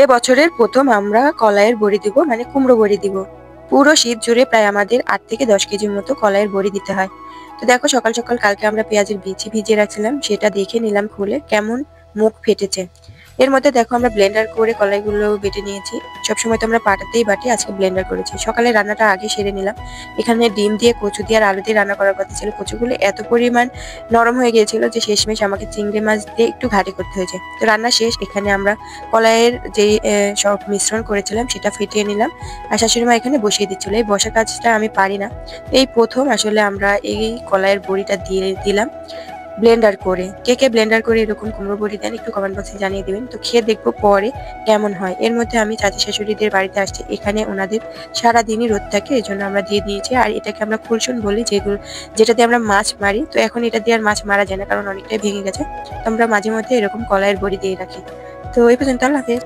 এবছরের প্রথম আমরা কলাইয়ের বড়ি দিব, মানে কুমড়ো বড়ি দিব। পুরো শীত জুড়ে প্রায় আমাদের 8 থেকে 10 কেজির মতো কলাইয়ের বড়ি দিতে হয়। তো দেখো, সকাল সকাল কালকে আমরা পেঁয়াজের বিচি ভিজিয়ে রাখছিলাম, সেটা দেখে নিলাম খুলে কেমন মুখ ফেটেছে। এর মধ্যে দেখো আমরা ব্লেন্ডার করে কলাইগুলো বেটে নিয়েছি। সবসময় তো আমরা পাটাতেই বাটি, আজকে ব্লেন্ডার করেছি। সকালে রান্নাটা আগে সেরে নিলাম। এখানে ডিম দিয়ে, কচু দিয়ে আর আলু দিয়ে রান্না করার কথা ছিল। কচুগুলো এত পরিমাণ নরম হয়ে গিয়েছিল যে শেষমেশ আমাকে চিংড়ি মাছ দিয়ে একটু ঘাঁটি করতে হয়েছে। তো রান্না শেষ। এখানে আমরা কলাইয়ের যে সব মিশ্রণ করেছিলাম সেটা ফেটিয়ে নিলাম, আর শাশুড়ি মা এখানে বসিয়ে দিচ্ছিল। এই বসা কাজটা আমি পারি না। এই প্রথম আসলে আমরা এই কলাইয়ের বড়িটা দিয়ে দিলাম ব্লেন্ডার করে। কে কে ব্লেন্ডার করে এরকম কুমড়ো বড়ি দেন একটু কমেন্ট বক্সে জানিয়ে দিবেন। তো খেয়ে দেখবো পরে কেমন হয়। এর মধ্যে আমি চাচি শাশুড়িদের বাড়িতে আসছি, এখানে ওনাদের সারাদিনই রোদ থাকে, এই জন্য আমরা দিয়ে দিয়েছি। আর এটাকে আমরা কুলসুন বলি, যেগুলো যেটা দিয়ে আমরা মাছ মারি। তো এখন এটা দিয়ে আর মাছ মারা যায় না, কারণ অনেকটাই ভেঙে গেছে। তো আমরা মাঝে মধ্যে এরকম কলাইয়ের বড়ি দিয়ে রাখি। তো এই পর্যন্ত, আল্লাহ হাফেজ।